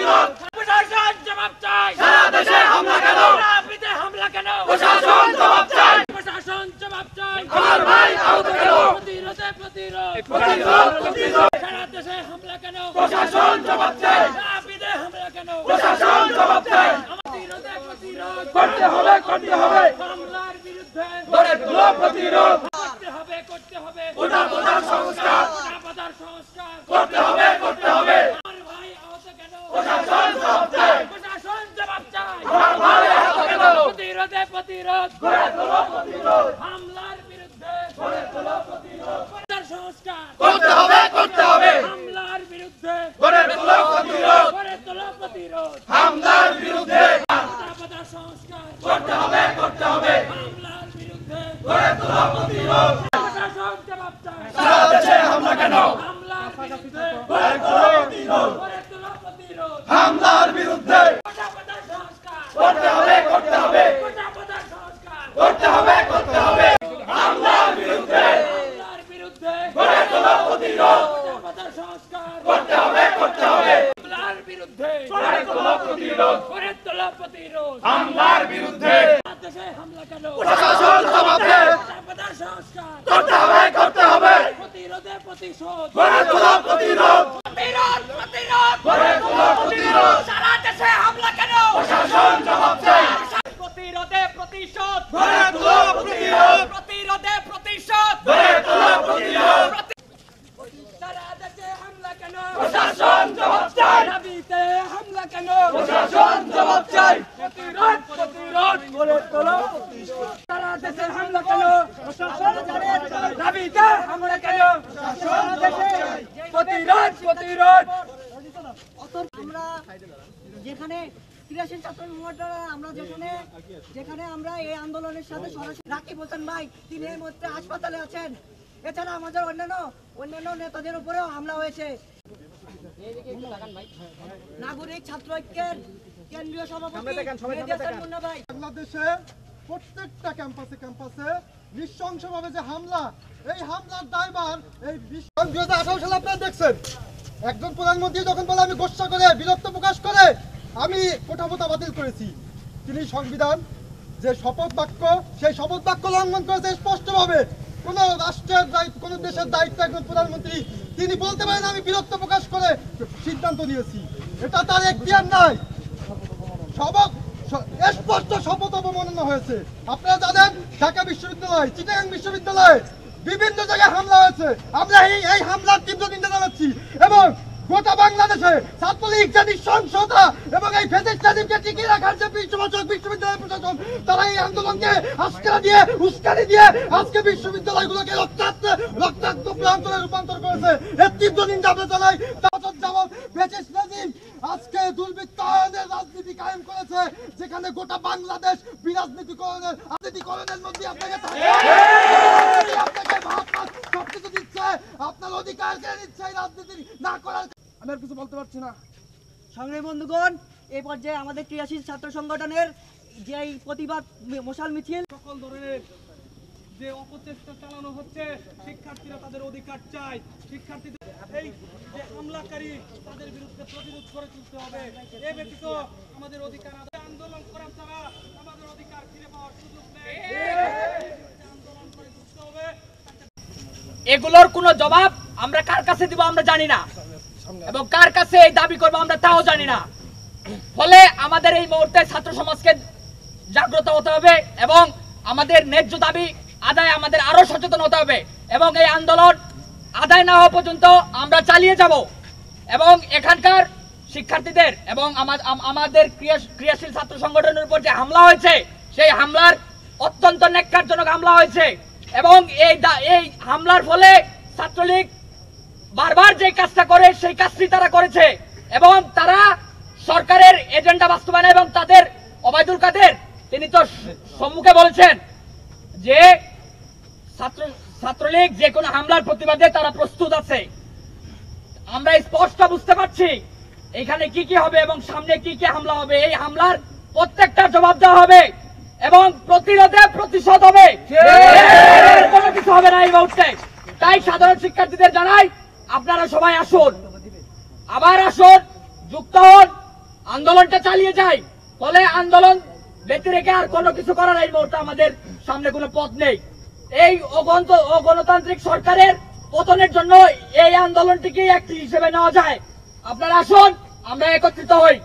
প্রতিরোধ প্রশাসন জবাব চাই সারা দেশে হামলা কেন রাবিতে হামলা কেন প্রশাসন জবাব চাই প্রশাসন জবাব চাই আমার ভাই আহত কেন প্রতিরোধে প্রতিরোধ প্রতিরোধ প্রতিরোধ সারা দেশে হামলা কেন প্রশাসন জবাব চাই রাবিতে হামলা কেন প্রশাসন জবাব চাই প্রতিরোধে প্রতিরোধ করতে হবে হামলার বিরুদ্ধে গড়ে তোলো প্রতিরোধ করতে হবে গোটা সংস্কার করতে হবে আমার ভাই আহত কেন প্রশাসন জবাব চাই আমার ভাই আহত কেন প্রতিরোধে প্রতিরোধ গড়ে তোলো প্রতিরোধ হামলার বিরুদ্ধে গড়ে তোলো প্রতিরোধ সংস্কার করতে হবে হামলার বিরুদ্ধে গড়ে তোলো প্রতিরোধ হামলার বিরুদ্ধে সংস্কার করতে হবে হামলার বিরুদ্ধে গড়ে তোলো প্রতিরোধ প্রশাসন জবাব চাই সারা দেশে হামলা কেন হামলার বিরুদ্ধে গড়ে তোলো প্রতিরোধ হামলার বিরুদ্ধে সংস্কার করতে হবে সংস্কার করতে হবে হামলার বিরুদ্ধে গড়ে তোলো প্রতিরোধ সংস্কার করতে হবে হামলার বিরুদ্ধে গড়ে তোলো প্রতিরোধ হামলার বিরুদ্ধে দেশে হামলা কেন প্রশাসন জবাব দেয় সংস্কার করতে হবে প্রতিরোধে প্রতিশোধ গড়ে তোলো প্রতিরোধ গড়ে তোলো প্রতিরোধ সারা দেশে হামলা কেন প্রশাসন জবাব দেয় প্রতিরোধে প্রতিশোধ গড়ে তোলো প্রতিরোধে প্রতিশোধ গড়ে তোলো প্রতিরোধ সারা দেশে হামলা কেন প্রশাসন জবাব চাই দাবিতে হামলা কেন প্রশাসন জবাব চাই প্রতিরোধ গড়ে তোলো প্রতিশোধ সারা দেশে হামলা কেন প্রশাসন দাবিতে হামলা কেন প্রশাসন দেশে প্রতিরোধ আমরা যেখানে ক্রিয়াশীল ছাত্র সংগঠন আমরা যেখানে আমরা এই আন্দোলনের সাথে সরাসরি রাকিব হোসেন ভাই তিনি এই মুহূর্তে হাসপাতালে আছেন। এছাড়া আমাদের অন্যান্য নেতাদের উপরেও হামলা হয়েছে। নাগরিক ছাত্র ঐক্যের কেন্দ্রীয় সভাপতি বাংলাদেশে প্রত্যেকটা ক্যাম্পাসে নৃশংসভাবে যে হামলা, এই হামলার দায়ভার এই 2018 সালে আপনারা দেখছেন একজন প্রধানমন্ত্রী যখন বলে আমি গোসা করে বিরক্ত প্রকাশ করে আমি কোঠাপোতা বাতিল করেছি, তিনি সংবিধান যে শপথ বাক্য সেই শপথ বাক্য লঙ্ঘন করেছে স্পষ্টভাবে। কোন রাষ্ট্রের দায়িত্ব, কোন দেশের দায়িত্ব একজন প্রধানমন্ত্রী তিনি বলতে পারেন আমি বিরক্ত প্রকাশ করে সিদ্ধান্ত নিয়েছি, এটা তার এখতিয়ার নাই। স্পষ্ট শপথ অবমাননা হয়েছে। আপনারা জানেন ঢাকা বিশ্ববিদ্যালয়, চিটাগাং বিশ্ববিদ্যালয়ে বিভিন্ন জায়গায় হামলা হয়েছে। আমরা এই হামলার তীব্র নিন্দা জানাচ্ছি এবং গোটা বাংলাদেশে ছাত্রলীগ যে নৃশংসতা এবং এই ফ্যাসিস্টকে টিকিয়ে রাখার যে বিশ্ববিদ্যালয় প্রশাসন তারা এই আন্দোলনকে উস্কানি দিয়ে আজকে বিশ্ববিদ্যালয়গুলোকে রক্তাক্ত প্রান্তরে রূপান্তর করেছে। এর তীব্র নিন্দা আমরা জানাই। আজকে দুর্বৃত্তায়নের রাজনীতি কায়েম করেছে, যেখানে গোটা বাংলাদেশ রাজনীতিকরণের মধ্যে আপনাকে সবকিছু দিচ্ছে, আপনার অধিকার কেড়ে নিচ্ছে রাজনীতি না করার। আমি আর কিছু বলতে পারছি না। সংগ্রামী বন্ধুগণ, এই পর্যায়ে আমাদের ক্রিয়াশীল ছাত্র সংগঠনের যে প্রতিবাদ মশাল মিছিল, সকল ধরনের যে অপচেষ্টা চালানো হচ্ছে, শিক্ষার্থীরা তাদের অধিকার চায়। শিক্ষার্থীদের এই যে হামলাকারী তাদের বিরুদ্ধে প্রতিরোধ করে তুলতে হবে। এ ব্যতীত আমাদের অধিকার আন্দোলন করা ছাড়া আমাদের অধিকার ফিরে পাওয়ার সুযোগ নেই। আন্দোলন করে তুলতে হবে। এগুলোর কোনো জবাব আমরা কার কাছে দিব আমরা জানি না, এবং কার কাছে এই দাবি করবো আমরা তাও জানি না। ফলে আমাদের এই মুহূর্তে ছাত্র সমাজকে জাগ্রত হতে হবে এবং আমাদের ন্যায্য দাবি আদায় আমাদের আরো সচেতন হতে হবে এবং এই আন্দোলন আদায় না হওয়া পর্যন্ত আমরা চালিয়ে যাব। এবং এখানকার শিক্ষার্থীদের এবং আমাদের ক্রিয়াশীল ছাত্র সংগঠনের উপর যে হামলা হয়েছে সেই হামলার অত্যন্ত ন্যাক্কারজনক হামলা হয়েছে এবং এই হামলার ফলে ছাত্রলীগ বারবার যে কাজটা করে সেই কাজটি তারা করেছে এবং তারা সরকারের এজেন্ডা বাস্তবায়ন এবং তাদের ওবায়দুল কাদের তিনি তো সম্মুখে বলেছেন যে ছাত্রলীগ যে কোনো হামলার প্রতিবাদে তারা প্রস্তুত আছে। আমরা স্পষ্ট বুঝতে পারছি এখানে কি কি হবে এবং সামনে কি কি হামলা হবে। এই হামলার প্রত্যেকটা জবাব দেওয়া হবে এবং প্রতিরোধে প্রতিশোধ হবে, কোনো কিছু হবে না এই মুহূর্তে। তাই সাধারণ শিক্ষার্থীদের জানাই আপনারা সবাই আসুন, আবার আসুন, যুক্ত হন আন্দোলনটা চালিয়ে যাই, ফলে আন্দোলন ব্যতি রেখে আর কোনো কিছু করার এই মুহূর্তে আমাদের সামনে কোনো পথ নেই। এই অগণতান্ত্রিক সরকারের পতনের জন্য এই আন্দোলনটিকে একটি হিসেবে নেওয়া যায়। আপনারা আসুন, আমরা একত্রিত হই,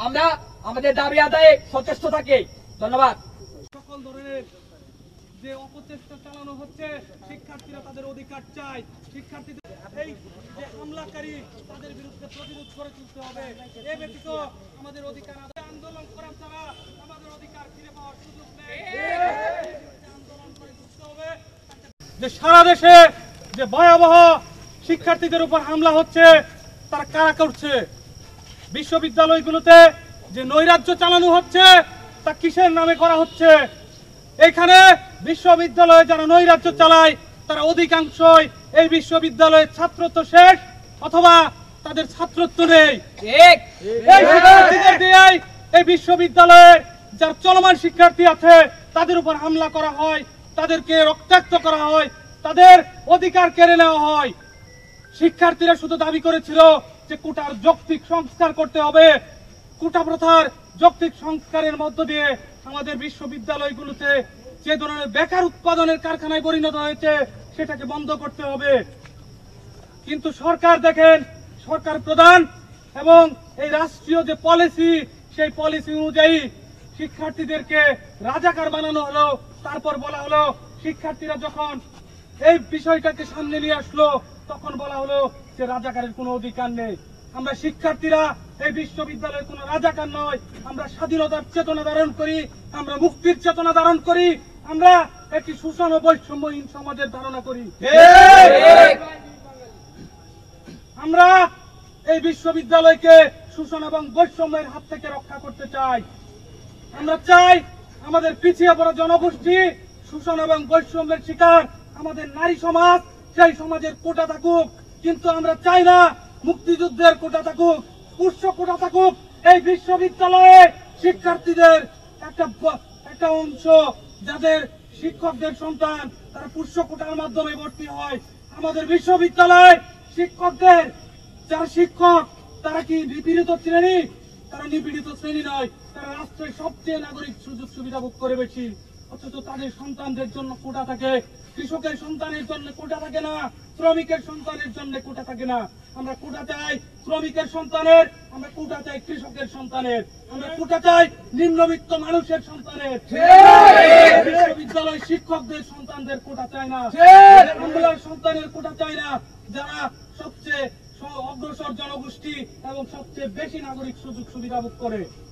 আমরা আমাদের দাবি আদায়ে সচেষ্ট থাকি। ধন্যবাদ। সকল ধরনের যে অপচেষ্টা চালানো হচ্ছে, শিক্ষার্থীরা তাদের অধিকার চায়। শিক্ষার্থীদের এই যে হামলাকারী তাদের বিরুদ্ধে প্রতিরোধ করে তুলতে হবে। এ ব্যতীত আমাদের অধিকার আন্দোলন করা ছাড়া আমাদের অধিকার ফিরে পাওয়ার সুযোগ নেই। আন্দোলন করে তুলতে হবে। যে সারা দেশে যে ভয়াবহ শিক্ষার্থীদের উপর হামলা হচ্ছে, তারা কারা করছে? বিশ্ববিদ্যালয়গুলোতে যে নৈরাজ্য চালানো হচ্ছে, তা কিসের নামে করা হচ্ছে? এখানে বিশ্ববিদ্যালয়ে যারা নৈরাজ্য চালায়, তারা অধিকাংশই এই বিশ্ববিদ্যালয়ের ছাত্রত্ব শেষ অথবা তাদের ছাত্রত্ব নেই। এই শিক্ষার্থীদের দিয়েই এই বিশ্ববিদ্যালয়ের যারা চলমান শিক্ষার্থী আছে, তাদের উপর হামলা করা হয়, তাদেরকে রক্তাক্ত করা হয়, তাদের অধিকার কেড়ে নেওয়া হয়। শিক্ষার্থীরা শুধু দাবি করেছিল যে কোটার যৌক্তিক সংস্কার করতে হবে। কোটা প্রথার যৌক্তিক সংস্কারের মধ্য দিয়ে আমাদের বিশ্ববিদ্যালয়গুলোতে যে ধরনের বেকার উৎপাদনের কারখানায় পরিণত হয়েছে, সেটাকে বন্ধ করতে হবে। কিন্তু সরকার দেখেন, সরকার প্রধান এবং এই রাষ্ট্রীয় যে পলিসি, সেই পলিসি অনুযায়ী শিক্ষার্থীদেরকে রাজাকার বানানো হলো। তারপর বলা হলো শিক্ষার্থীরা যখন এই বিষয়টাকে সামনে নিয়ে আসলো, তখন বলা হলো যে রাজাকারের কোনো অধিকার নেই। আমরা শিক্ষার্থীরা এই বিশ্ববিদ্যালয়ের কোনো রাজাকার নয়। আমরা স্বাধীনতার চেতনা ধারণ করি, আমরা মুক্তির চেতনা ধারণ করি, আমরা একটি শোষণ ও বৈষম্যহীন সমাজের ধারণা করি। আমরা এই বিশ্ববিদ্যালয়কে শোষণ এবং বৈষম্যের হাত থেকে রক্ষা করতে চাই। আমরা চাই আমাদের পিছিয়ে পড়া জনগোষ্ঠী, শোষণ এবং বৈষম্যের শিকার আমাদের নারী সমাজ, সেই সমাজের কোটা থাকুক। কিন্তু আমরা চাই না মুক্তিযুদ্ধের কোটা থাকুক, উচ্চ কোটা থাকুক। এই বিশ্ববিদ্যালয়ে শিক্ষার্থীদের একটা অংশ, যাদের শিক্ষকদের সন্তান, তারা পুষ্য কোটার মাধ্যমে ভর্তি হয়। আমাদের বিশ্ববিদ্যালয়ে শিক্ষকদের যারা শিক্ষক, তারা কি নিপীড়িত শ্রেণী? তারা নিপীড়িত শ্রেণী নয়, তারা রাষ্ট্রের সবচেয়ে নাগরিক সুযোগ সুবিধা ভোগ করে বেশি। অথচ তাদের সন্তানদের জন্য কোটা থাকে, কৃষকের সন্তানের জন্য কোটা থাকে না, শ্রমিকের সন্তানের জন্য কোটা থাকে না। আমরা কোটা চাই শ্রমিকের সন্তানের, আমরা কোটা চাই কৃষকের সন্তানের, আমরা কোটা চাই নিম্নবিত্ত মানুষের সন্তানের। বিশ্ববিদ্যালয় শিক্ষকদের সন্তানদের কোটা চাই না, আমলার সন্তানের কোটা চাই না, যারা সবচেয়ে অগ্রসর জনগোষ্ঠী এবং সবচেয়ে বেশি নাগরিক সুযোগ সুবিধা ভোগ করে।